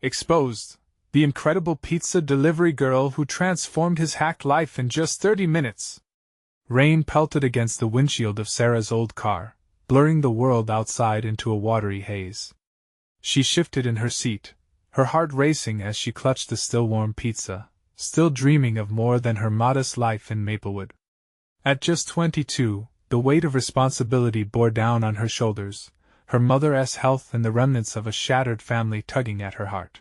Exposed, the incredible pizza delivery girl who transformed his hacked life in just 30 minutes. Rain pelted against the windshield of Sarah's old car, blurring the world outside into a watery haze. She shifted in her seat, her heart racing as she clutched the still-warm pizza, still dreaming of more than her modest life in Maplewood. At just 22, the weight of responsibility bore down on her shoulders, her mother's health and the remnants of a shattered family tugging at her heart.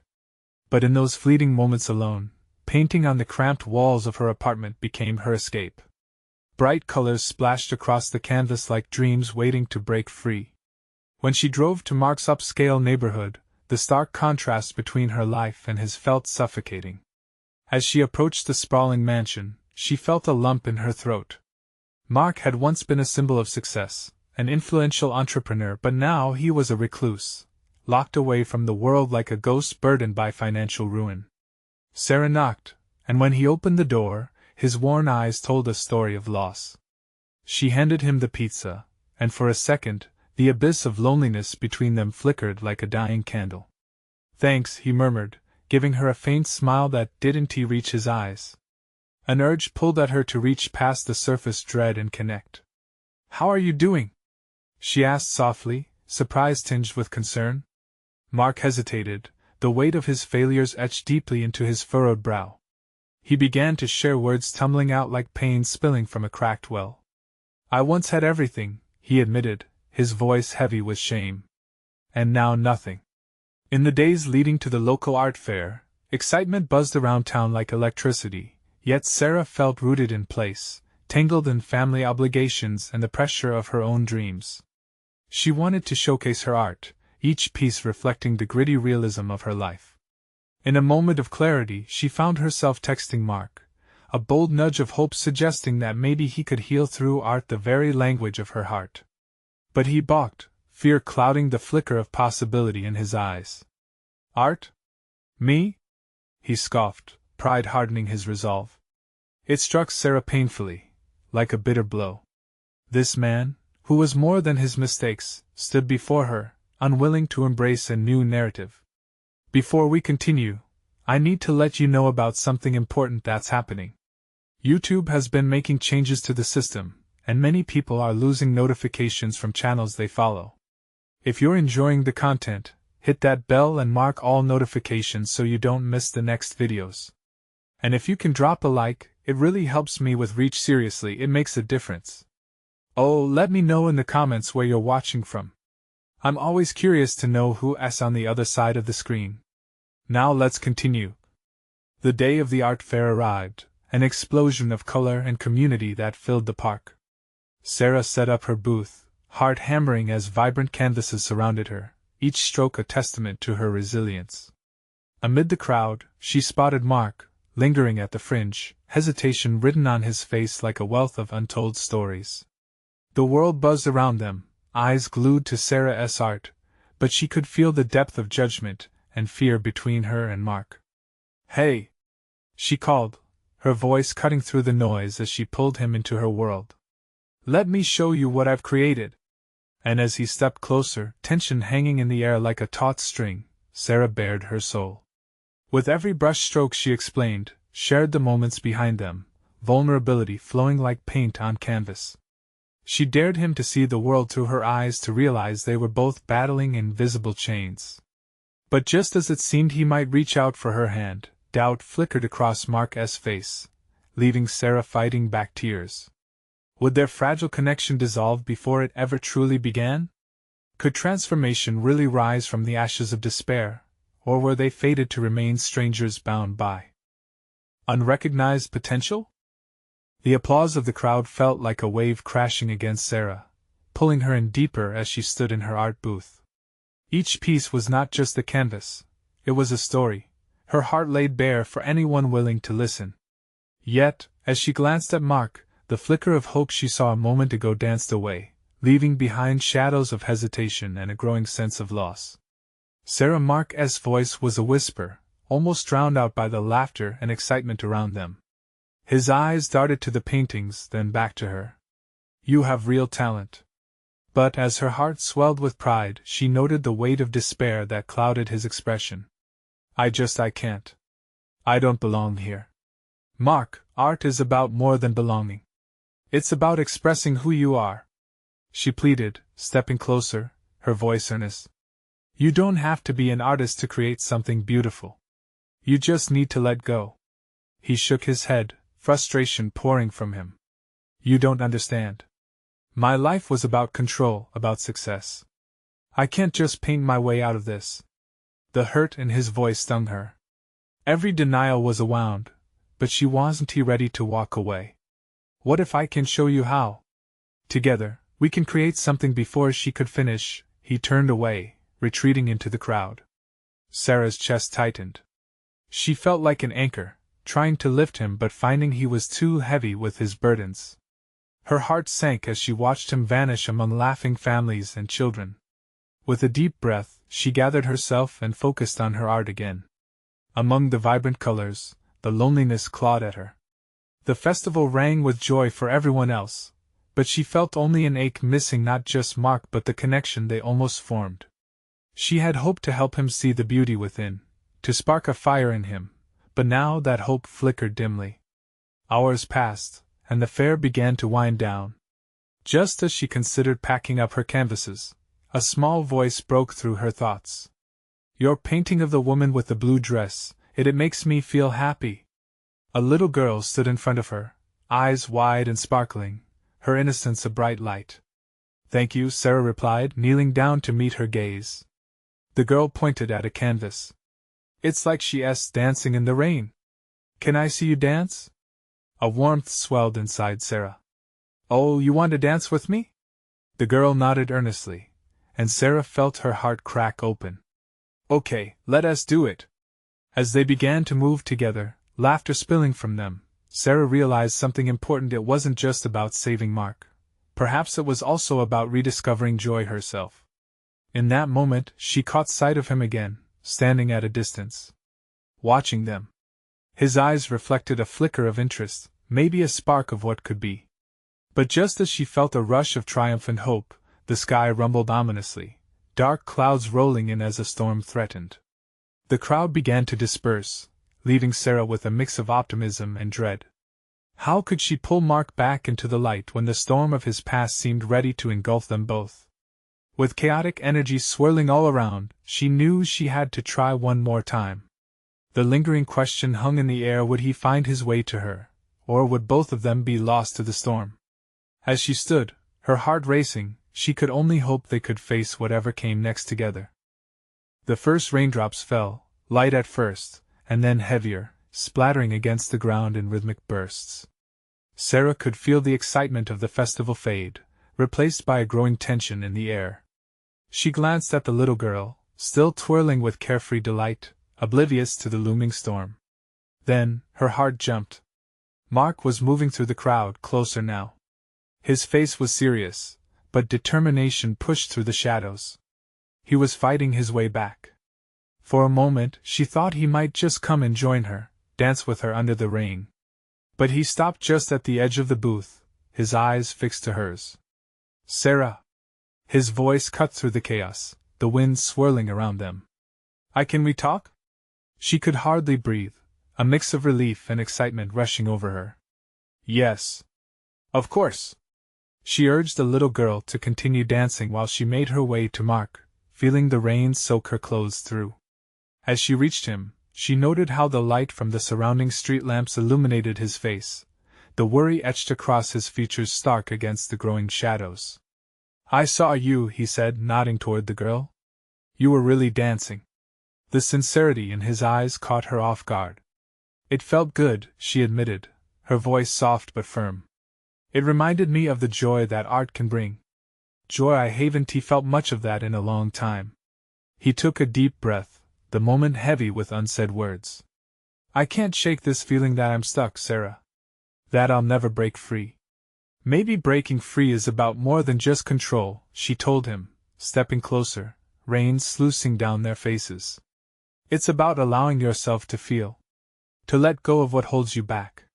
But in those fleeting moments alone, painting on the cramped walls of her apartment became her escape. Bright colors splashed across the canvas like dreams waiting to break free. When she drove to Mark's upscale neighborhood, the stark contrast between her life and his felt suffocating. As she approached the sprawling mansion, she felt a lump in her throat. Mark had once been a symbol of success, an influential entrepreneur, but now he was a recluse, locked away from the world like a ghost burdened by financial ruin. Sarah knocked, and when he opened the door, his worn eyes told a story of loss. She handed him the pizza, and for a second, the abyss of loneliness between them flickered like a dying candle. "Thanks," he murmured, giving her a faint smile that didn't reach his eyes. An urge pulled at her to reach past the surface dread and connect. "How are you doing?" she asked softly, surprise tinged with concern. Mark hesitated, the weight of his failures etched deeply into his furrowed brow. He began to share words tumbling out like pain spilling from a cracked well. "I once had everything," he admitted, his voice heavy with shame. "And now nothing." In the days leading to the local art fair, excitement buzzed around town like electricity, yet Sarah felt rooted in place, tangled in family obligations and the pressure of her own dreams. She wanted to showcase her art, each piece reflecting the gritty realism of her life. In a moment of clarity, she found herself texting Mark, a bold nudge of hope suggesting that maybe he could heal through art the very language of her heart. But he balked, fear clouding the flicker of possibility in his eyes. "Art? Me?" he scoffed, pride hardening his resolve. It struck Sarah painfully, like a bitter blow. This man, who was more than his mistakes, stood before her, unwilling to embrace a new narrative. "Before we continue, I need to let you know about something important that's happening. YouTube has been making changes to the system, and many people are losing notifications from channels they follow. If you're enjoying the content, hit that bell and mark all notifications so you don't miss the next videos. And if you can drop a like, it really helps me with reach. Seriously, it makes a difference. Oh, let me know in the comments where you're watching from. I'm always curious to know who's on the other side of the screen. Now let's continue." The day of the art fair arrived, an explosion of color and community that filled the park. Sarah set up her booth, heart hammering as vibrant canvases surrounded her, each stroke a testament to her resilience. Amid the crowd, she spotted Mark, lingering at the fringe, hesitation written on his face like a wealth of untold stories. The world buzzed around them, eyes glued to Sarah's art, but she could feel the depth of judgment and fear between her and Mark. "Hey!" she called, her voice cutting through the noise as she pulled him into her world. "Let me show you what I've created." And as he stepped closer, tension hanging in the air like a taut string, Sarah bared her soul. With every brush stroke she explained, shared the moments behind them, vulnerability flowing like paint on canvas. She dared him to see the world through her eyes, to realize they were both battling invisible chains. But just as it seemed he might reach out for her hand, doubt flickered across Mark's face, leaving Sarah fighting back tears. Would their fragile connection dissolve before it ever truly began? Could transformation really rise from the ashes of despair, or were they fated to remain strangers bound by unrecognized potential? The applause of the crowd felt like a wave crashing against Sarah, pulling her in deeper as she stood in her art booth. Each piece was not just a canvas, it was a story, her heart laid bare for anyone willing to listen. Yet, as she glanced at Mark, the flicker of hope she saw a moment ago danced away, leaving behind shadows of hesitation and a growing sense of loss. Mark's voice was a whisper, almost drowned out by the laughter and excitement around them. His eyes darted to the paintings, then back to her. "You have real talent." But as her heart swelled with pride, she noted the weight of despair that clouded his expression. I can't. I don't belong here. Mark, art is about more than belonging. It's about expressing who you are. She pleaded, stepping closer, her voice earnest. You don't have to be an artist to create something beautiful. You just need to let go. He shook his head, frustration pouring from him. You don't understand. My life was about control, about success. I can't just paint my way out of this. The hurt in his voice stung her. Every denial was a wound, but she wasn't ready to walk away. What if I can show you how? Together, we can create something. Before she could finish, he turned away, retreating into the crowd. Sarah's chest tightened. She felt like an anchor, trying to lift him but finding he was too heavy with his burdens. Her heart sank as she watched him vanish among laughing families and children. With a deep breath, she gathered herself and focused on her art again. Among the vibrant colors, the loneliness clawed at her. The festival rang with joy for everyone else, but she felt only an ache, missing not just Mark but the connection they almost formed. She had hoped to help him see the beauty within, to spark a fire in him, but now that hope flickered dimly. Hours passed, and the fair began to wind down. Just as she considered packing up her canvases, a small voice broke through her thoughts. Your painting of the woman with the blue dress, it makes me feel happy. A little girl stood in front of her, eyes wide and sparkling, her innocence a bright light. Thank you, Sarah replied, kneeling down to meet her gaze. The girl pointed at a canvas. It's like she's dancing in the rain. Can I see you dance? A warmth swelled inside Sarah. Oh, you want to dance with me? The girl nodded earnestly, and Sarah felt her heart crack open. Okay, let us do it. As they began to move together, laughter spilling from them, Sarah realized something important. It wasn't just about saving Mark. Perhaps it was also about rediscovering joy herself. In that moment, she caught sight of him again, standing at a distance, watching them. His eyes reflected a flicker of interest, maybe a spark of what could be. But just as she felt a rush of triumph and hope, the sky rumbled ominously, dark clouds rolling in as a storm threatened. The crowd began to disperse, leaving Sarah with a mix of optimism and dread. How could she pull Mark back into the light when the storm of his past seemed ready to engulf them both? With chaotic energy swirling all around, she knew she had to try one more time. The lingering question hung in the air: would he find his way to her, or would both of them be lost to the storm? As she stood, her heart racing, she could only hope they could face whatever came next together. The first raindrops fell, light at first, and then heavier, splattering against the ground in rhythmic bursts. Sarah could feel the excitement of the festival fade, replaced by a growing tension in the air. She glanced at the little girl, still twirling with carefree delight, oblivious to the looming storm. Then, her heart jumped. Mark was moving through the crowd, closer now. His face was serious, but determination pushed through the shadows. He was fighting his way back. For a moment, she thought he might just come and join her, dance with her under the rain. But he stopped just at the edge of the booth, his eyes fixed to hers. Sarah! His voice cut through the chaos, the wind swirling around them. Can we talk? She could hardly breathe, a mix of relief and excitement rushing over her. Yes. Of course. She urged the little girl to continue dancing while she made her way to Mark, feeling the rain soak her clothes through. As she reached him, she noted how the light from the surrounding street lamps illuminated his face, the worry etched across his features stark against the growing shadows. I saw you, he said, nodding toward the girl. You were really dancing. The sincerity in his eyes caught her off guard. It felt good, she admitted, her voice soft but firm. It reminded me of the joy that art can bring. Joy I haven't felt much of that in a long time. He took a deep breath, the moment heavy with unsaid words. I can't shake this feeling that I'm stuck, Sarah. That I'll never break free. Maybe breaking free is about more than just control, she told him, stepping closer, rain sluicing down their faces. It's about allowing yourself to feel. To let go of what holds you back.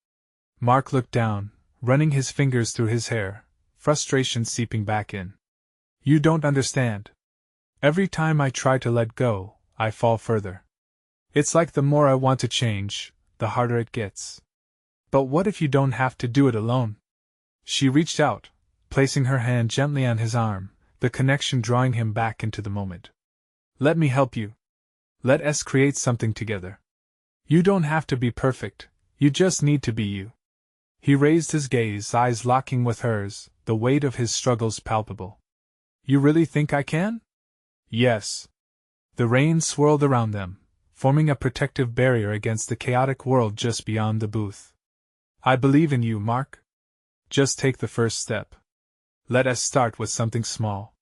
Mark looked down, running his fingers through his hair, frustration seeping back in. You don't understand. Every time I try to let go, I fall further. It's like the more I want to change, the harder it gets. But what if you don't have to do it alone? She reached out, placing her hand gently on his arm, the connection drawing him back into the moment. Let me help you. Let us create something together. You don't have to be perfect, you just need to be you. He raised his gaze, eyes locking with hers, the weight of his struggles palpable. You really think I can? Yes. The rain swirled around them, forming a protective barrier against the chaotic world just beyond the booth. I believe in you, Mark. Just take the first step. Let us start with something small.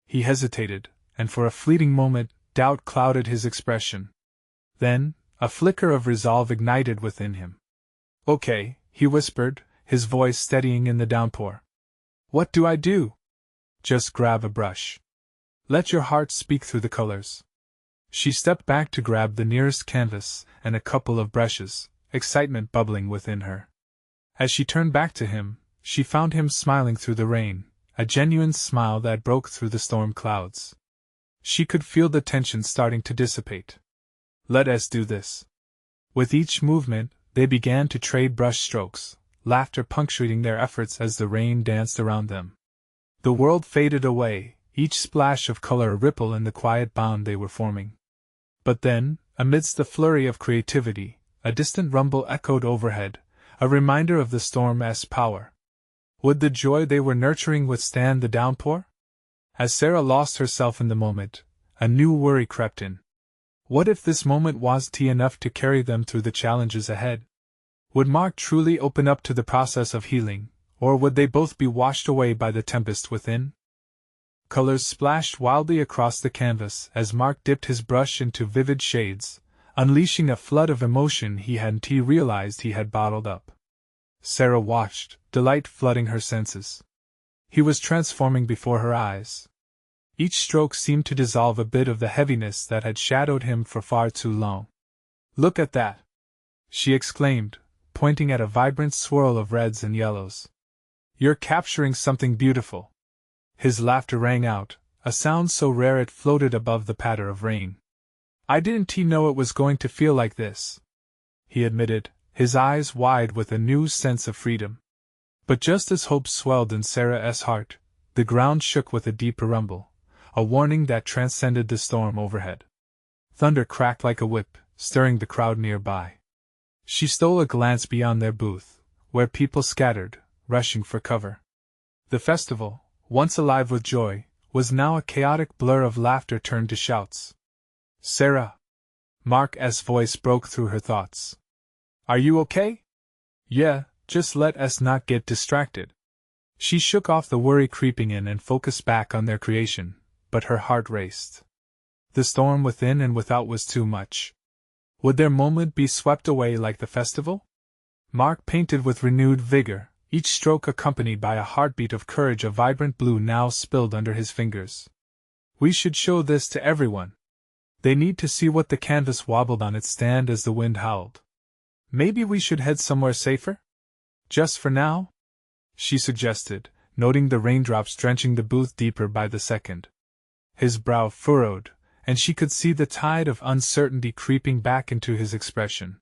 He hesitated, and for a fleeting moment, doubt clouded his expression. Then, a flicker of resolve ignited within him. Okay, he whispered, his voice steadying in the downpour. What do I do? Just grab a brush. Let your heart speak through the colors. She stepped back to grab the nearest canvas and a couple of brushes, excitement bubbling within her. As she turned back to him, she found him smiling through the rain, a genuine smile that broke through the storm clouds. She could feel the tension starting to dissipate. Let us do this. With each movement, they began to trade brush strokes, laughter punctuating their efforts as the rain danced around them. The world faded away, each splash of color a ripple in the quiet bond they were forming. But then, amidst the flurry of creativity, a distant rumble echoed overhead, a reminder of the storm's power. Would the joy they were nurturing withstand the downpour? As Sarah lost herself in the moment, a new worry crept in. What if this moment wasn't enough to carry them through the challenges ahead? Would Mark truly open up to the process of healing, or would they both be washed away by the tempest within? Colors splashed wildly across the canvas as Mark dipped his brush into vivid shades, unleashing a flood of emotion he hadn't realized he had bottled up. Sarah watched, delight flooding her senses. He was transforming before her eyes. Each stroke seemed to dissolve a bit of the heaviness that had shadowed him for far too long. Look at that! She exclaimed, pointing at a vibrant swirl of reds and yellows. You're capturing something beautiful. His laughter rang out, a sound so rare it floated above the patter of rain. I didn't know it was going to feel like this, he admitted, his eyes wide with a new sense of freedom. But just as hope swelled in Sarah's heart, the ground shook with a deeper rumble, a warning that transcended the storm overhead. Thunder cracked like a whip, stirring the crowd nearby. She stole a glance beyond their booth, where people scattered, rushing for cover. The festival, once alive with joy, was now a chaotic blur of laughter turned to shouts. Sarah! Mark's voice broke through her thoughts. Are you okay? Yeah, just let us not get distracted. She shook off the worry creeping in and focused back on their creation, but her heart raced. The storm within and without was too much. Would their moment be swept away like the festival? Mark painted with renewed vigor, each stroke accompanied by a heartbeat of courage. A vibrant blue now spilled under his fingers. We should show this to everyone. They need to see what the canvas wobbled on its stand as the wind howled. Maybe we should head somewhere safer? Just for now? She suggested, noting the raindrops drenching the booth deeper by the second. His brow furrowed, and she could see the tide of uncertainty creeping back into his expression.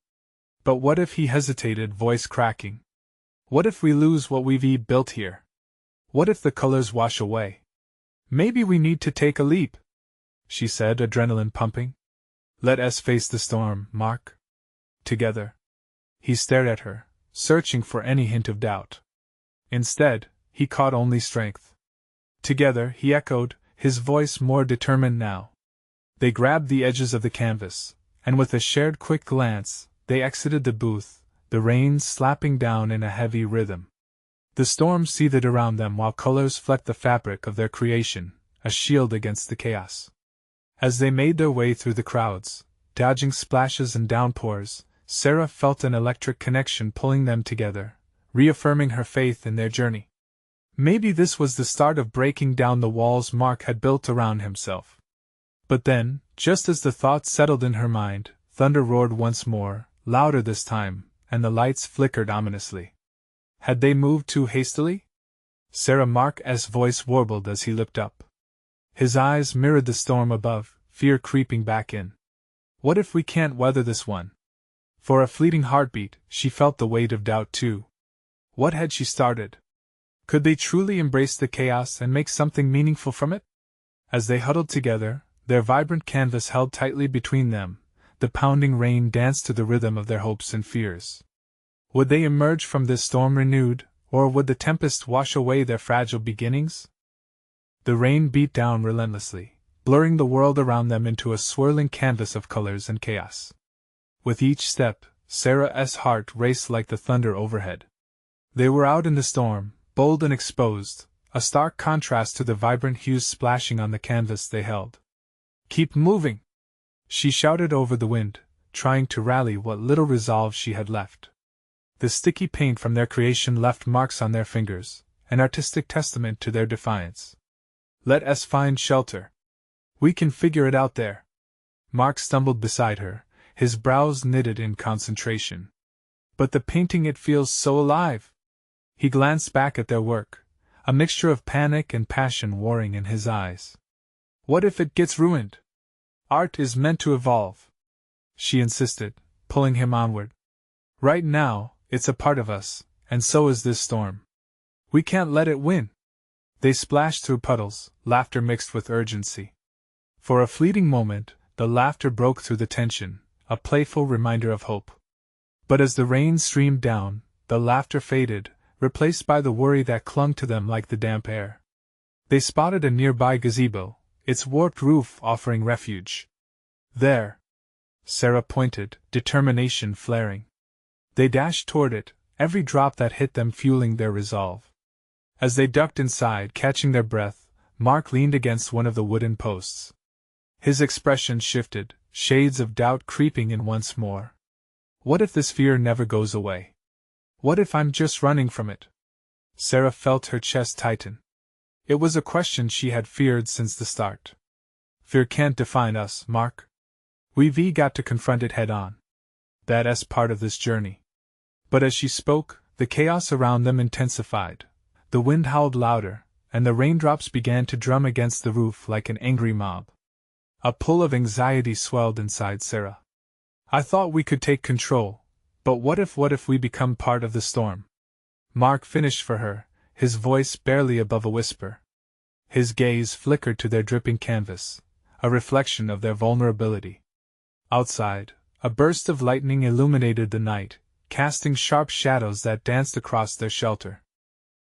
But what if he hesitated, voice cracking? What if we lose what we've built here? What if the colors wash away? Maybe we need to take a leap, she said, adrenaline pumping. Let us face the storm, Mark. Together. He stared at her, searching for any hint of doubt. Instead, he caught only strength. Together, he echoed, his voice more determined now. They grabbed the edges of the canvas, and with a shared quick glance, they exited the booth, the rain slapping down in a heavy rhythm. The storm seethed around them while colors flecked the fabric of their creation, a shield against the chaos. As they made their way through the crowds, dodging splashes and downpours, Sarah felt an electric connection pulling them together, reaffirming her faith in their journey. Maybe this was the start of breaking down the walls Mark had built around himself. But then, just as the thought settled in her mind, thunder roared once more, louder this time, and the lights flickered ominously. Had they moved too hastily? Sarah Mark's voice warbled as he looked up. His eyes mirrored the storm above, fear creeping back in. What if we can't weather this one? For a fleeting heartbeat, she felt the weight of doubt too. What had she started? Could they truly embrace the chaos and make something meaningful from it? As they huddled together, their vibrant canvas held tightly between them, the pounding rain danced to the rhythm of their hopes and fears. Would they emerge from this storm renewed, or would the tempest wash away their fragile beginnings? The rain beat down relentlessly, blurring the world around them into a swirling canvas of colors and chaos. With each step, Sarah's heart raced like the thunder overhead. They were out in the storm, bold and exposed, a stark contrast to the vibrant hues splashing on the canvas they held. "Keep moving!" she shouted over the wind, trying to rally what little resolve she had left. The sticky paint from their creation left marks on their fingers, an artistic testament to their defiance. "Let us find shelter. We can figure it out there." Mark stumbled beside her, his brows knitted in concentration. "But the painting, it feels so alive!" He glanced back at their work, a mixture of panic and passion warring in his eyes. "What if it gets ruined? Art is meant to evolve," she insisted, pulling him onward. "Right now, it's a part of us, and so is this storm. We can't let it win." They splashed through puddles, laughter mixed with urgency. For a fleeting moment, the laughter broke through the tension, a playful reminder of hope. But as the rain streamed down, the laughter faded, replaced by the worry that clung to them like the damp air. They spotted a nearby gazebo, its warped roof offering refuge. "There!" Sarah pointed, determination flaring. They dashed toward it, every drop that hit them fueling their resolve. As they ducked inside, catching their breath, Mark leaned against one of the wooden posts. His expression shifted, shades of doubt creeping in once more. What if this fear never goes away? What if I'm just running from it? Sarah felt her chest tighten. It was a question she had feared since the start. "Fear can't define us, Mark. We've got to confront it head on. That's part of this journey." But as she spoke, the chaos around them intensified. The wind howled louder, and the raindrops began to drum against the roof like an angry mob. A pull of anxiety swelled inside Sarah. "I thought we could take control, but what if we become part of the storm?" Mark finished for her, his voice barely above a whisper. His gaze flickered to their dripping canvas, a reflection of their vulnerability. Outside, a burst of lightning illuminated the night, casting sharp shadows that danced across their shelter.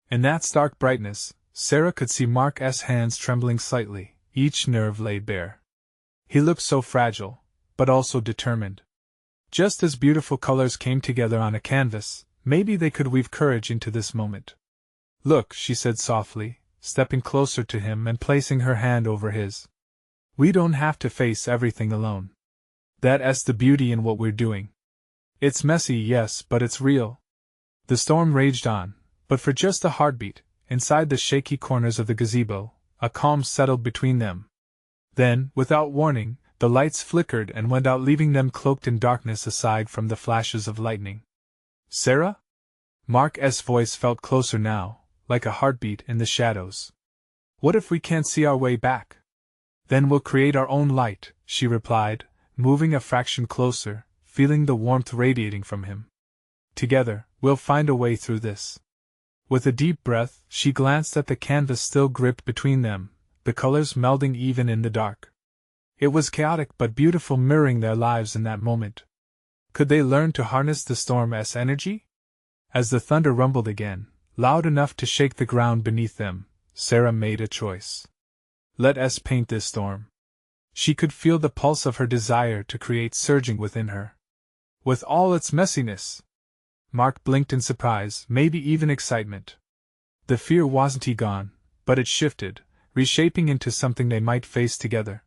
In that stark brightness, Sarah could see Mark's hands trembling slightly, each nerve laid bare. He looked so fragile, but also determined. Just as beautiful colors came together on a canvas, maybe they could weave courage into this moment. "Look," she said softly, stepping closer to him and placing her hand over his. "We don't have to face everything alone. That's the beauty in what we're doing. It's messy, yes, but it's real." The storm raged on, but for just a heartbeat, inside the shaky corners of the gazebo, a calm settled between them. Then, without warning, the lights flickered and went out, leaving them cloaked in darkness aside from the flashes of lightning. "Sarah?" Mark's voice felt closer now, like a heartbeat in the shadows. "What if we can't see our way back?" "Then we'll create our own light," she replied, moving a fraction closer, feeling the warmth radiating from him. "Together, we'll find a way through this." With a deep breath, she glanced at the canvas still gripped between them, the colors melding even in the dark. It was chaotic but beautiful, mirroring their lives in that moment. Could they learn to harness the storm's energy? As the thunder rumbled again, loud enough to shake the ground beneath them, Sarah made a choice. Let us paint this storm. She could feel the pulse of her desire to create surging within her. With all its messiness. Mark blinked in surprise, maybe even excitement. The fear wasn't gone, but it shifted, reshaping into something they might face together.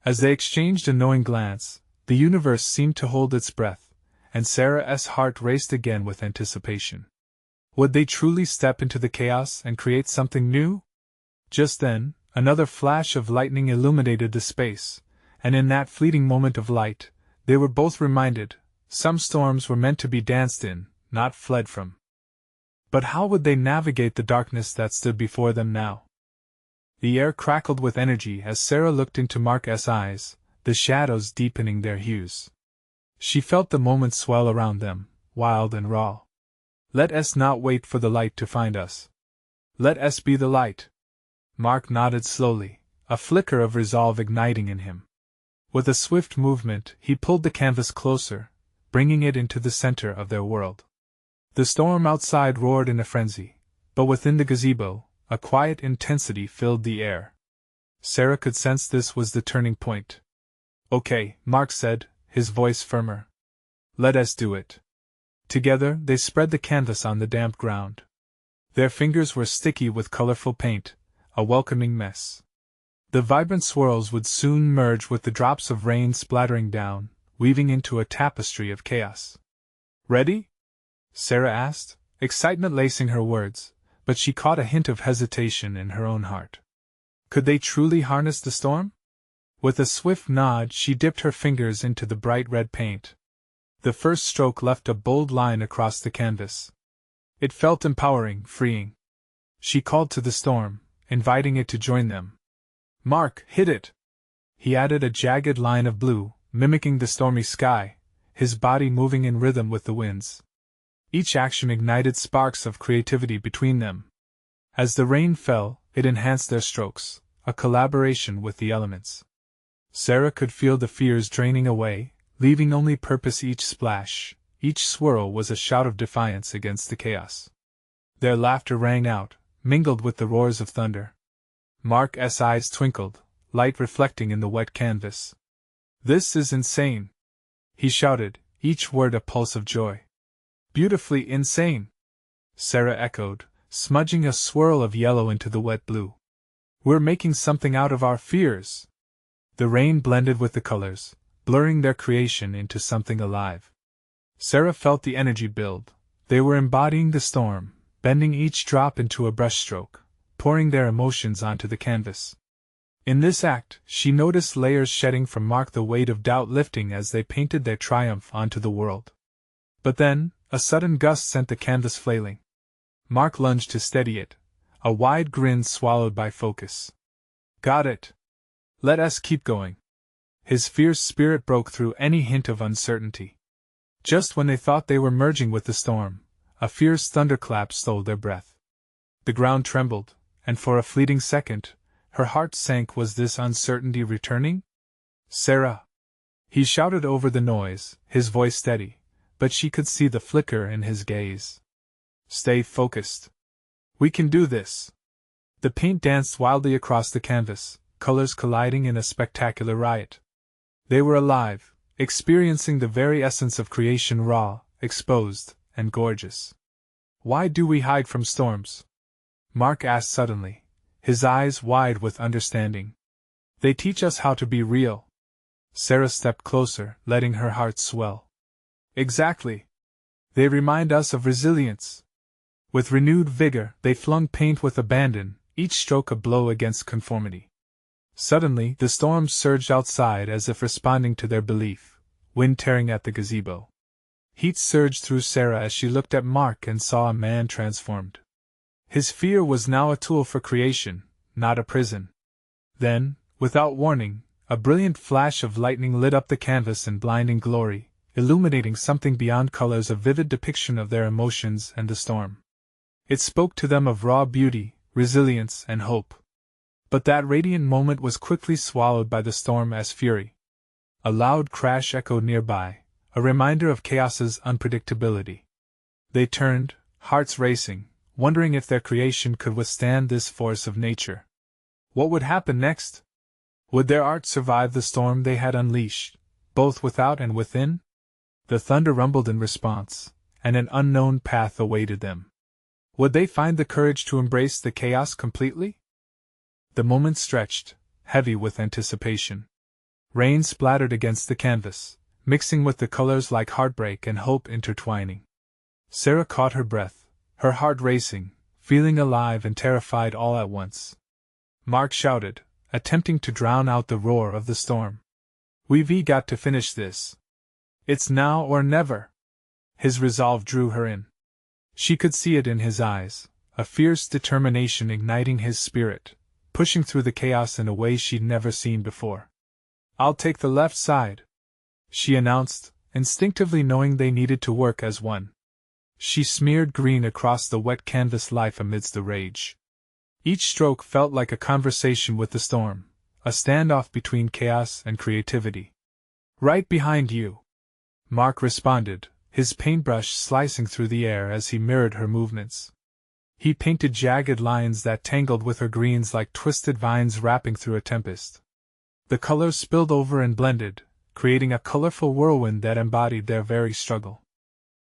As they exchanged a knowing glance, the universe seemed to hold its breath, and Sarah's heart raced again with anticipation. Would they truly step into the chaos and create something new? Just then, another flash of lightning illuminated the space, and in that fleeting moment of light, they were both reminded, some storms were meant to be danced in, not fled from. But how would they navigate the darkness that stood before them now? The air crackled with energy as Sarah looked into Mark's eyes, the the shadows deepening their hues. She felt the moment swell around them, wild and raw. Let us not wait for the light to find us. Let us be the light. Mark nodded slowly, a flicker of resolve igniting in him. With a swift movement, he pulled the canvas closer, bringing it into the center of their world. The storm outside roared in a frenzy, but within the gazebo, a quiet intensity filled the air. Sarah could sense this was the turning point. Okay, Mark said, his voice firmer. Let us do it. Together, they spread the canvas on the damp ground. Their fingers were sticky with colorful paint, a welcoming mess. The vibrant swirls would soon merge with the drops of rain splattering down, weaving into a tapestry of chaos. Ready? Sarah asked, excitement lacing her words, but she caught a hint of hesitation in her own heart. Could they truly harness the storm? With a swift nod, she dipped her fingers into the bright red paint. The first stroke left a bold line across the canvas. It felt empowering, freeing. She called to the storm, inviting it to join them. Mark, hit it! He added a jagged line of blue, mimicking the stormy sky, his body moving in rhythm with the winds. Each action ignited sparks of creativity between them. As the rain fell, it enhanced their strokes, a collaboration with the elements. Sarah could feel the fears draining away, leaving only purpose. Each splash, each swirl was a shout of defiance against the chaos. Their laughter rang out, mingled with the roars of thunder. Mark's eyes twinkled, light reflecting in the wet canvas. This is insane! He shouted, each word a pulse of joy. Beautifully insane! Sarah echoed, smudging a swirl of yellow into the wet blue. We're making something out of our fears! The rain blended with the colors, blurring their creation into something alive. Sarah felt the energy build. They were embodying the storm, bending each drop into a brushstroke, pouring their emotions onto the canvas. In this act, she noticed layers shedding from Mark, the weight of doubt lifting as they painted their triumph onto the world. But then, a sudden gust sent the canvas flailing. Mark lunged to steady it, a wide grin swallowed by focus. Got it! Let us keep going. His fierce spirit broke through any hint of uncertainty. Just when they thought they were merging with the storm, a fierce thunderclap stole their breath. The ground trembled, and for a fleeting second, her heart sank. Was this uncertainty returning? Sarah! He shouted over the noise, his voice steady, but she could see the flicker in his gaze. Stay focused. We can do this. The paint danced wildly across the canvas, colors colliding in a spectacular riot. They were alive, experiencing the very essence of creation, raw, exposed, and gorgeous. Why do we hide from storms? Mark asked suddenly, his eyes wide with understanding. They teach us how to be real. Sarah stepped closer, letting her heart swell. Exactly. They remind us of resilience. With renewed vigor, they flung paint with abandon, each stroke a blow against conformity. Suddenly, the storm surged outside as if responding to their belief, wind tearing at the gazebo. Heat surged through Sarah as she looked at Mark and saw a man transformed. His fear was now a tool for creation, not a prison. Then, without warning, a brilliant flash of lightning lit up the canvas in blinding glory, illuminating something beyond colors, a vivid depiction of their emotions and the storm. It spoke to them of raw beauty, resilience, and hope. But that radiant moment was quickly swallowed by the storm as fury. A loud crash echoed nearby, a reminder of chaos's unpredictability. They turned, hearts racing, wondering if their creation could withstand this force of nature. What would happen next? Would their art survive the storm they had unleashed, both without and within? The thunder rumbled in response, and an unknown path awaited them. Would they find the courage to embrace the chaos completely? The moment stretched, heavy with anticipation. Rain splattered against the canvas, mixing with the colors like heartbreak and hope intertwining. Sarah caught her breath, her heart racing, feeling alive and terrified all at once. Mark shouted, attempting to drown out the roar of the storm. We've got to finish this. It's now or never. His resolve drew her in. She could see it in his eyes, a fierce determination igniting his spirit, pushing through the chaos in a way she'd never seen before. I'll take the left side, she announced, instinctively knowing they needed to work as one. She smeared green across the wet canvas life amidst the rage. Each stroke felt like a conversation with the storm, a standoff between chaos and creativity. Right behind you, Mark responded, his paintbrush slicing through the air as he mirrored her movements. He painted jagged lines that tangled with her greens like twisted vines wrapping through a tempest. The colors spilled over and blended, creating a colorful whirlwind that embodied their very struggle.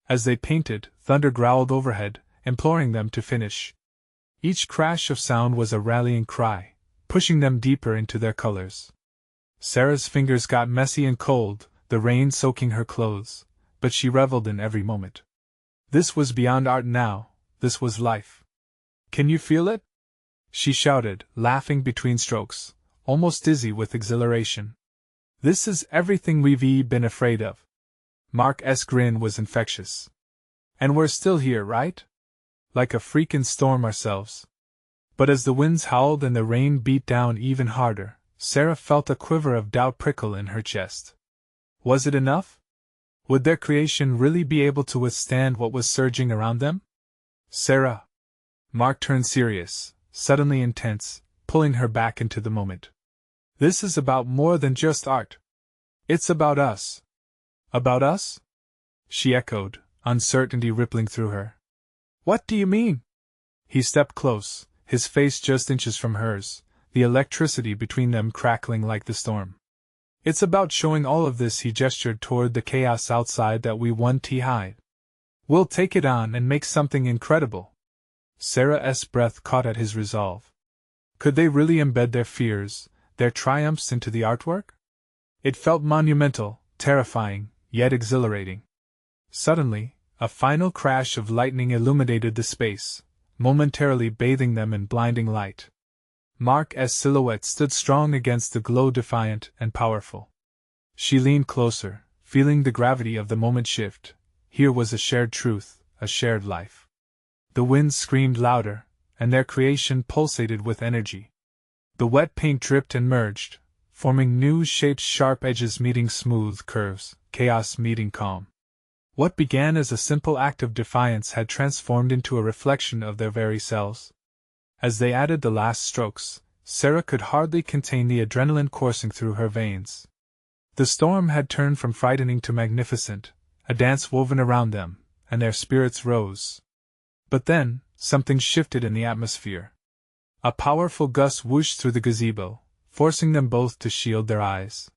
As they painted, thunder growled overhead, imploring them to finish. Each crash of sound was a rallying cry, pushing them deeper into their colors. Sarah's fingers got messy and cold, the rain soaking her clothes, but she reveled in every moment. This was beyond art now, this was life. Can you feel it? She shouted, laughing between strokes, almost dizzy with exhilaration. This is everything we've been afraid of. Mark's grin was infectious. And we're still here, right? Like a freaking storm ourselves. But as the winds howled and the rain beat down even harder, Sarah felt a quiver of doubt prickle in her chest. Was it enough? Would their creation really be able to withstand what was surging around them? Sarah. Mark turned serious, suddenly intense, pulling her back into the moment. This is about more than just art. It's about us. About us? She echoed, uncertainty rippling through her. What do you mean? He stepped close, his face just inches from hers, the electricity between them crackling like the storm. It's about showing all of this. He gestured toward the chaos outside that we want to hide. We'll take it on and make something incredible. Sarah's breath caught at his resolve. Could they really embed their fears, their triumphs into the artwork? It felt monumental, terrifying, yet exhilarating. Suddenly, a final crash of lightning illuminated the space, momentarily bathing them in blinding light. Mark's silhouette stood strong against the glow, defiant and powerful. She leaned closer, feeling the gravity of the moment shift. Here was a shared truth, a shared life. The winds screamed louder, and their creation pulsated with energy. The wet paint dripped and merged, forming new shapes, sharp edges meeting smooth curves, chaos meeting calm. What began as a simple act of defiance had transformed into a reflection of their very selves. As they added the last strokes, Sarah could hardly contain the adrenaline coursing through her veins. The storm had turned from frightening to magnificent, a dance woven around them, and their spirits rose. But then, something shifted in the atmosphere. A powerful gust whooshed through the gazebo, forcing them both to shield their eyes.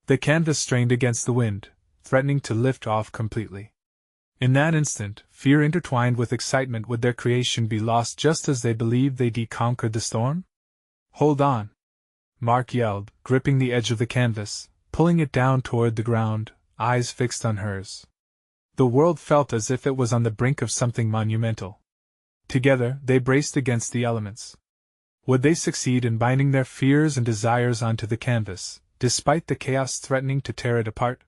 The canvas strained against the wind, threatening to lift off completely. In that instant, fear intertwined with excitement. Would their creation be lost just as they believed they'd conquered the storm? Hold on! Mark yelled, gripping the edge of the canvas, pulling it down toward the ground, eyes fixed on hers. The world felt as if it was on the brink of something monumental. Together, they braced against the elements. Would they succeed in binding their fears and desires onto the canvas, despite the chaos threatening to tear it apart?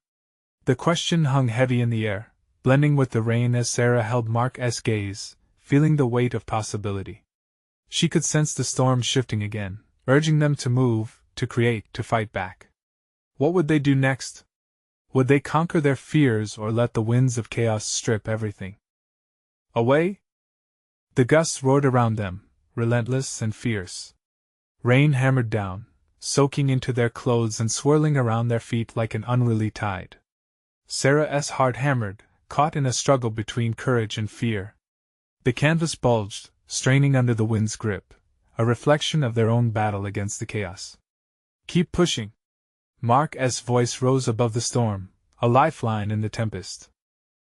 The question hung heavy in the air, blending with the rain as Sarah held Mark's gaze, feeling the weight of possibility. She could sense the storm shifting again, urging them to move, to create, to fight back. What would they do next? Would they conquer their fears or let the winds of chaos strip everything away? The gusts roared around them, relentless and fierce. Rain hammered down, soaking into their clothes and swirling around their feet like an unruly tide. Sarah's heart hammered, caught in a struggle between courage and fear. The canvas bulged, straining under the wind's grip, a reflection of their own battle against the chaos. Keep pushing! Mark's voice rose above the storm, a lifeline in the tempest.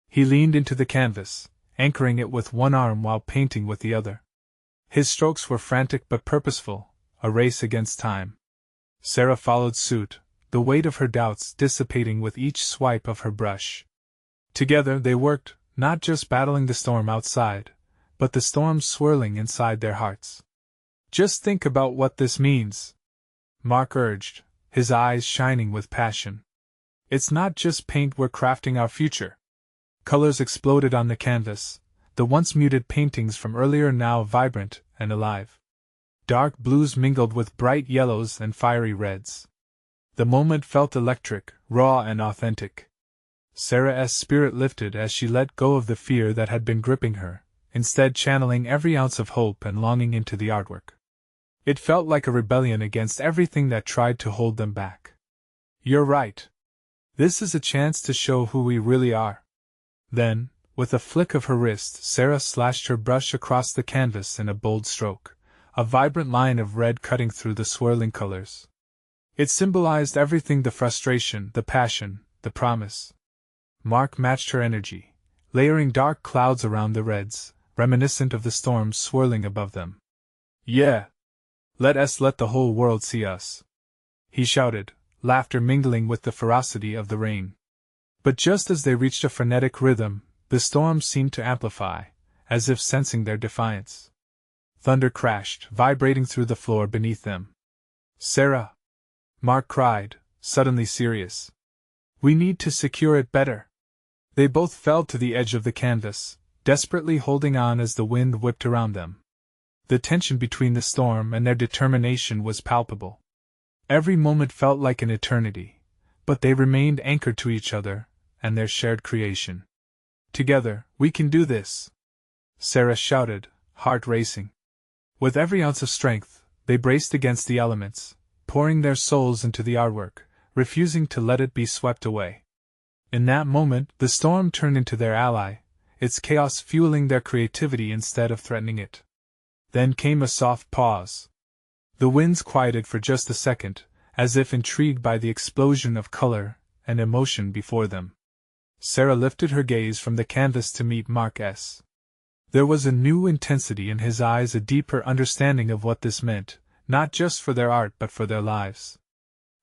He leaned into the canvas, anchoring it with one arm while painting with the other. His strokes were frantic but purposeful, a race against time. Sarah followed suit, the weight of her doubts dissipating with each swipe of her brush. Together they worked, not just battling the storm outside, but the storm swirling inside their hearts. Just think about what this means, Mark urged, his eyes shining with passion. It's not just paint, we're crafting our future. Colors exploded on the canvas, the once muted paintings from earlier now vibrant and alive. Dark blues mingled with bright yellows and fiery reds. The moment felt electric, raw and authentic. Sarah's spirit lifted as she let go of the fear that had been gripping her, instead channeling every ounce of hope and longing into the artwork. It felt like a rebellion against everything that tried to hold them back. "You're right. This is a chance to show who we really are." Then, with a flick of her wrist, Sarah slashed her brush across the canvas in a bold stroke, a vibrant line of red cutting through the swirling colors. It symbolized everything: the frustration, the passion, the promise. Mark matched her energy, layering dark clouds around the reds, reminiscent of the storms swirling above them. "Yeah! Let the whole world see us!" he shouted, laughter mingling with the ferocity of the rain. But just as they reached a frenetic rhythm, the storm seemed to amplify, as if sensing their defiance. Thunder crashed, vibrating through the floor beneath them. "Sarah!" Mark cried, suddenly serious. "We need to secure it better." They both fell to the edge of the canvas, desperately holding on as the wind whipped around them. The tension between the storm and their determination was palpable. Every moment felt like an eternity, but they remained anchored to each other and their shared creation. "Together, we can do this!" Sarah shouted, heart racing. With every ounce of strength, they braced against the elements, pouring their souls into the artwork, refusing to let it be swept away. In that moment, the storm turned into their ally, its chaos fueling their creativity instead of threatening it. Then came a soft pause. The winds quieted for just a second, as if intrigued by the explosion of color and emotion before them. Sarah lifted her gaze from the canvas to meet Mark's. There was a new intensity in his eyes, a deeper understanding of what this meant, not just for their art but for their lives.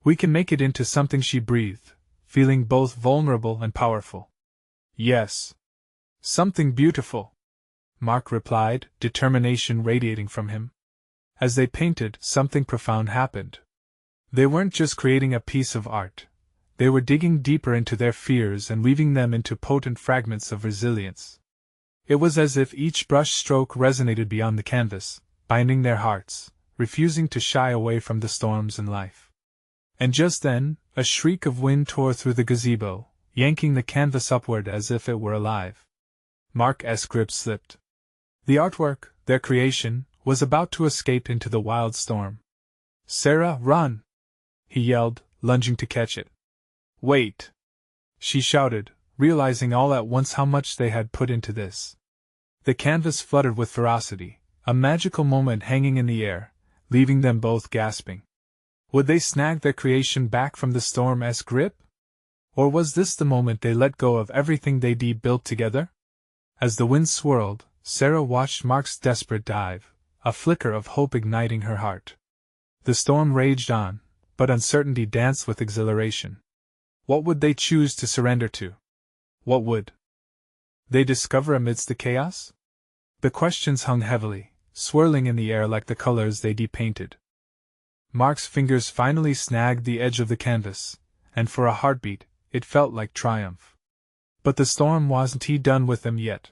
"We can make it into something," she breathed, feeling both vulnerable and powerful. "Yes. Something beautiful," Mark replied, determination radiating from him. As they painted, something profound happened. They weren't just creating a piece of art. They were digging deeper into their fears and weaving them into potent fragments of resilience. It was as if each brush stroke resonated beyond the canvas, binding their hearts, refusing to shy away from the storms in life. And just then, a shriek of wind tore through the gazebo, yanking the canvas upward as if it were alive. Mark's grip slipped. The artwork, their creation, was about to escape into the wild storm. "Sarah, run!" he yelled, lunging to catch it. "Wait!" she shouted, realizing all at once how much they had put into this. The canvas fluttered with ferocity, a magical moment hanging in the air, leaving them both gasping. Would they snag their creation back from the storm's grip? Or was this the moment they let go of everything they'd built together? As the wind swirled, Sarah watched Mark's desperate dive, a flicker of hope igniting her heart. The storm raged on, but uncertainty danced with exhilaration. What would they choose to surrender to? What would they discover amidst the chaos? The questions hung heavily, swirling in the air like the colors they'd painted. Mark's fingers finally snagged the edge of the canvas, and for a heartbeat, it felt like triumph. But the storm wasn't done with them yet.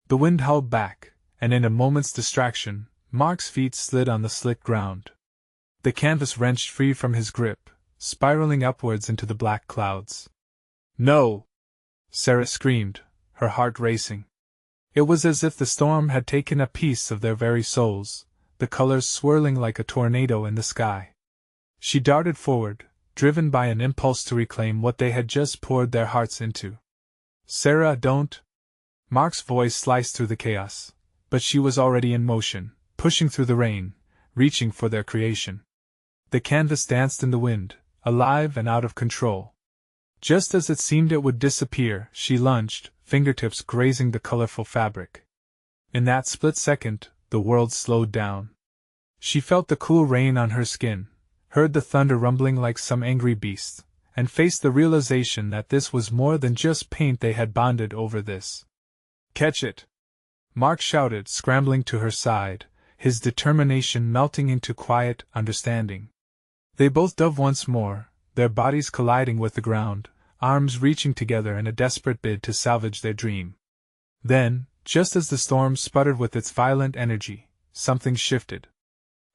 The wind howled back, and in a moment's distraction, Mark's feet slid on the slick ground. The canvas wrenched free from his grip, spiraling upwards into the black clouds. "No!" Sarah screamed, her heart racing. It was as if the storm had taken a piece of their very souls, the colors swirling like a tornado in the sky. She darted forward, driven by an impulse to reclaim what they had just poured their hearts into. "Sarah, don't!" Mark's voice sliced through the chaos, but she was already in motion, pushing through the rain, reaching for their creation. The canvas danced in the wind, alive and out of control. Just as it seemed it would disappear, she lunged, fingertips grazing the colorful fabric. In that split second, the world slowed down. She felt the cool rain on her skin, heard the thunder rumbling like some angry beast, and faced the realization that this was more than just paint. They had bonded over this. "Catch it!" Mark shouted, scrambling to her side, his determination melting into quiet understanding. They both dove once more, their bodies colliding with the ground, arms reaching together in a desperate bid to salvage their dream. Then, just as the storm sputtered with its violent energy, something shifted.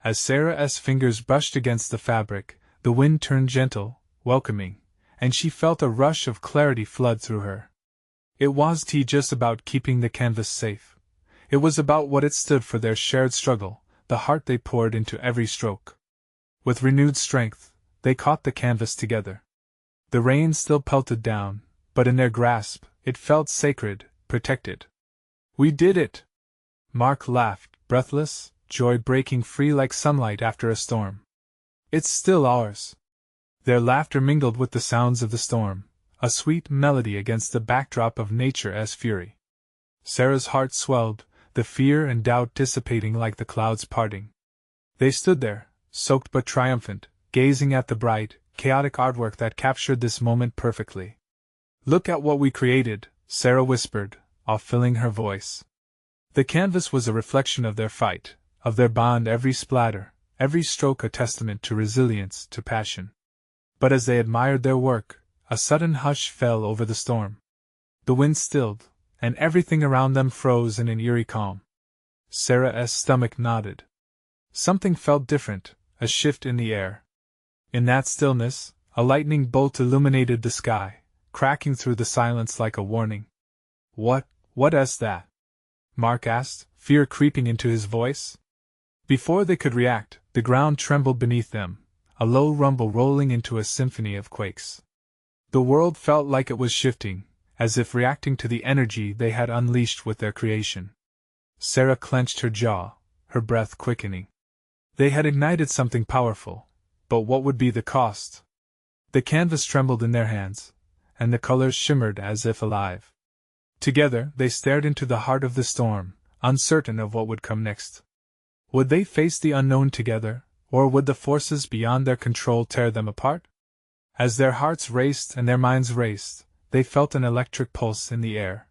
As Sarah's fingers brushed against the fabric, the wind turned gentle, welcoming, and she felt a rush of clarity flood through her. It wasn't just about keeping the canvas safe. It was about what it stood for, their shared struggle, the heart they poured into every stroke. With renewed strength, they caught the canvas together. The rain still pelted down, but in their grasp, it felt sacred, protected. "We did it!" Mark laughed, breathless, joy breaking free like sunlight after a storm. "It's still ours." Their laughter mingled with the sounds of the storm, a sweet melody against the backdrop of nature's fury. Sarah's heart swelled, the fear and doubt dissipating like the clouds parting. They stood there, soaked but triumphant, gazing at the bright, chaotic artwork that captured this moment perfectly. "Look at what we created," Sarah whispered, off-filling her voice. The canvas was a reflection of their fight, of their bond, every splatter, every stroke a testament to resilience, to passion. But as they admired their work, a sudden hush fell over the storm. The wind stilled, and everything around them froze in an eerie calm. Sarah's stomach nodded. Something felt different, a shift in the air. In that stillness, a lightning bolt illuminated the sky, cracking through the silence like a warning. What is that?" Mark asked, fear creeping into his voice. Before they could react, the ground trembled beneath them, a low rumble rolling into a symphony of quakes. The world felt like it was shifting, as if reacting to the energy they had unleashed with their creation. Sarah clenched her jaw, her breath quickening. They had ignited something powerful, but what would be the cost? The canvas trembled in their hands, and the colors shimmered as if alive. Together, they stared into the heart of the storm, uncertain of what would come next. Would they face the unknown together, or would the forces beyond their control tear them apart? As their hearts raced and their minds raced, they felt an electric pulse in the air.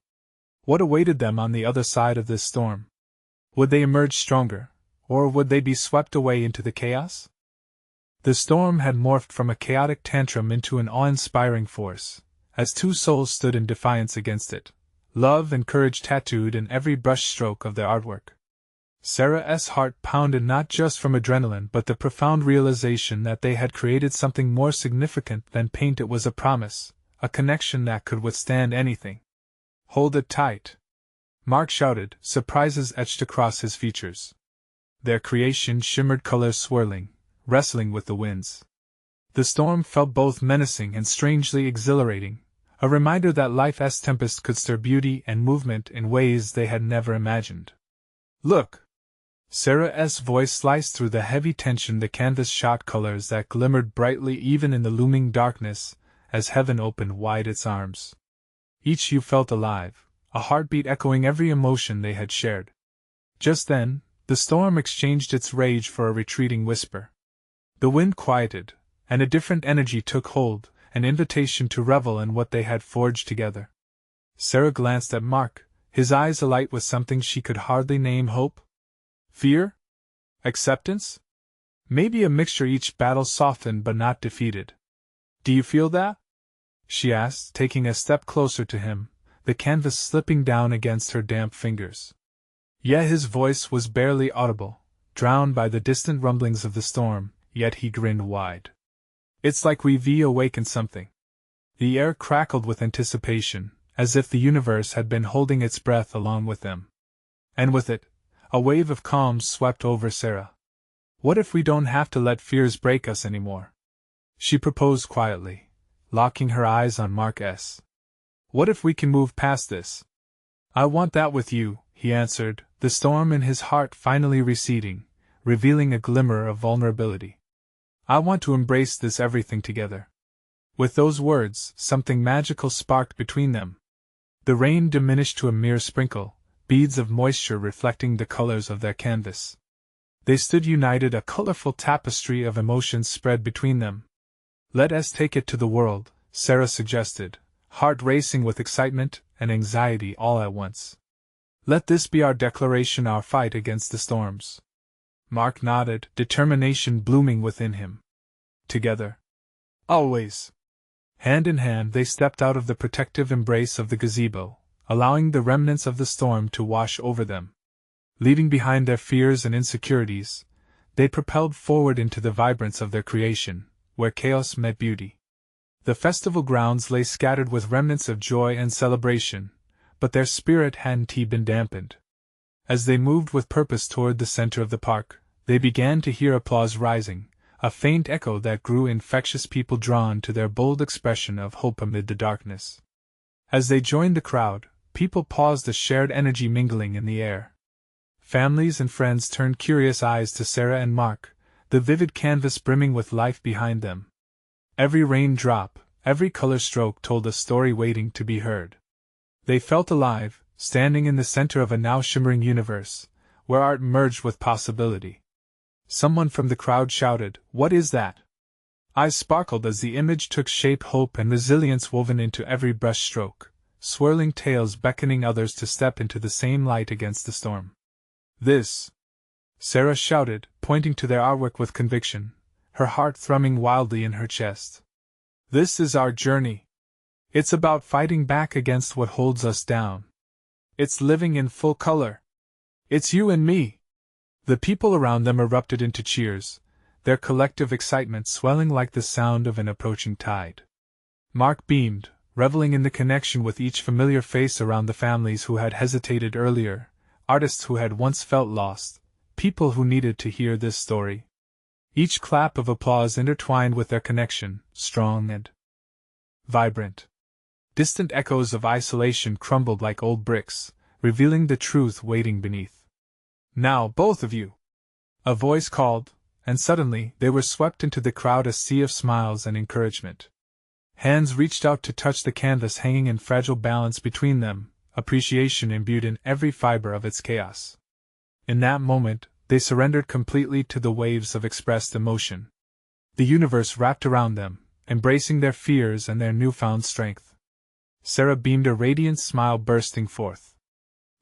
What awaited them on the other side of this storm? Would they emerge stronger, or would they be swept away into the chaos? The storm had morphed from a chaotic tantrum into an awe-inspiring force, as two souls stood in defiance against it, love and courage tattooed in every brushstroke of their artwork. Sarah's heart pounded not just from adrenaline but the profound realization that they had created something more significant than paint. It was a promise, a connection that could withstand anything. "Hold it tight!" Mark shouted, surprises etched across his features. Their creation shimmered, colors swirling, wrestling with the winds. The storm felt both menacing and strangely exhilarating, a reminder that life's tempest could stir beauty and movement in ways they had never imagined. "Look!" Sarah's voice sliced through the heavy tension. The canvas shot colors that glimmered brightly even in the looming darkness, as heaven opened wide its arms. Each hue felt alive, a heartbeat echoing every emotion they had shared. Just then, the storm exchanged its rage for a retreating whisper. The wind quieted, and a different energy took hold, an invitation to revel in what they had forged together. Sarah glanced at Mark, his eyes alight with something she could hardly name. Hope? Fear? Acceptance? Maybe a mixture. Each battle softened but not defeated. "Do you feel that?" she asked, taking a step closer to him, the canvas slipping down against her damp fingers. Yet his voice was barely audible, drowned by the distant rumblings of the storm, yet he grinned wide. "It's like we've awakened something." The air crackled with anticipation, as if the universe had been holding its breath along with them. And with it, a wave of calm swept over Sarah. "What if we don't have to let fears break us anymore?" she proposed quietly, locking her eyes on Mark's. "What if we can move past this?" "I want that with you," he answered, the storm in his heart finally receding, revealing a glimmer of vulnerability. "I want to embrace this everything together." With those words, something magical sparked between them. The rain diminished to a mere sprinkle, beads of moisture reflecting the colors of their canvas. They stood united, a colorful tapestry of emotions spread between them. "Let us take it to the world," Sarah suggested, heart racing with excitement and anxiety all at once. "Let this be our declaration, our fight against the storms." Mark nodded, determination blooming within him. Together. Always. Hand in hand they stepped out of the protective embrace of the gazebo, allowing the remnants of the storm to wash over them. Leaving behind their fears and insecurities, they propelled forward into the vibrance of their creation, where chaos met beauty. The festival grounds lay scattered with remnants of joy and celebration, but their spirit hadn't been dampened. As they moved with purpose toward the center of the park, they began to hear applause rising, a faint echo that grew infectious, people drawn to their bold expression of hope amid the darkness. As they joined the crowd, people paused, a shared energy mingling in the air. Families and friends turned curious eyes to Sarah and Mark, the vivid canvas brimming with life behind them. Every raindrop, every color stroke told a story waiting to be heard. They felt alive, standing in the center of a now shimmering universe, where art merged with possibility. Someone from the crowd shouted, "What is that?" Eyes sparkled as the image took shape, hope and resilience woven into every brushstroke, swirling tales beckoning others to step into the same light against the storm. "This," Sarah shouted, pointing to their artwork with conviction, her heart thrumming wildly in her chest. "This is our journey. It's about fighting back against what holds us down. It's living in full color. It's you and me." The people around them erupted into cheers, their collective excitement swelling like the sound of an approaching tide. Mark beamed, reveling in the connection with each familiar face around, the families who had hesitated earlier, artists who had once felt lost, people who needed to hear this story. Each clap of applause intertwined with their connection, strong and vibrant. Distant echoes of isolation crumbled like old bricks, revealing the truth waiting beneath. "Now, both of you!" a voice called, and suddenly they were swept into the crowd, a sea of smiles and encouragement. Hands reached out to touch the canvas hanging in fragile balance between them, appreciation imbued in every fiber of its chaos. In that moment, they surrendered completely to the waves of expressed emotion. The universe wrapped around them, embracing their fears and their newfound strength. Sarah beamed, a radiant smile bursting forth.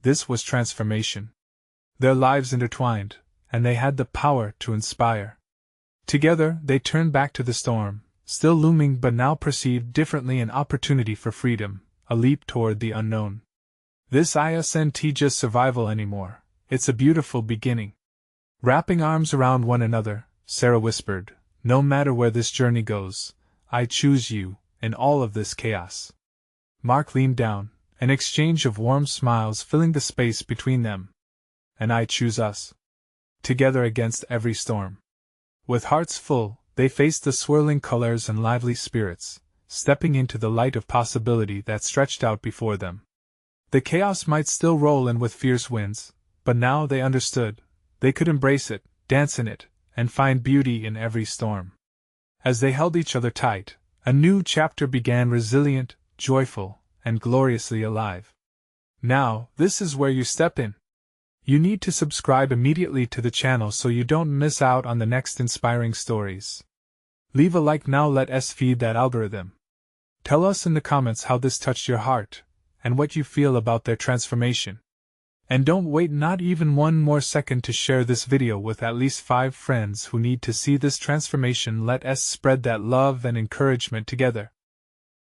This was transformation. Their lives intertwined, and they had the power to inspire. Together, they turned back to the storm, still looming but now perceived differently, an opportunity for freedom, a leap toward the unknown. This isn't just survival anymore, it's a beautiful beginning. Wrapping arms around one another, Sarah whispered, "No matter where this journey goes, I choose you, in all of this chaos." Mark leaned down, an exchange of warm smiles filling the space between them. "And I choose us. Together against every storm." With hearts full, they faced the swirling colors and lively spirits, stepping into the light of possibility that stretched out before them. The chaos might still roll in with fierce winds, but now they understood. They could embrace it, dance in it, and find beauty in every storm. As they held each other tight, a new chapter began, resilient, joyful, and gloriously alive. Now, this is where you step in. You need to subscribe immediately to the channel so you don't miss out on the next inspiring stories. Leave a like now, let us feed that algorithm. Tell us in the comments how this touched your heart, and what you feel about their transformation. And don't wait not even one more second to share this video with at least 5 friends who need to see this transformation. Let us spread that love and encouragement together.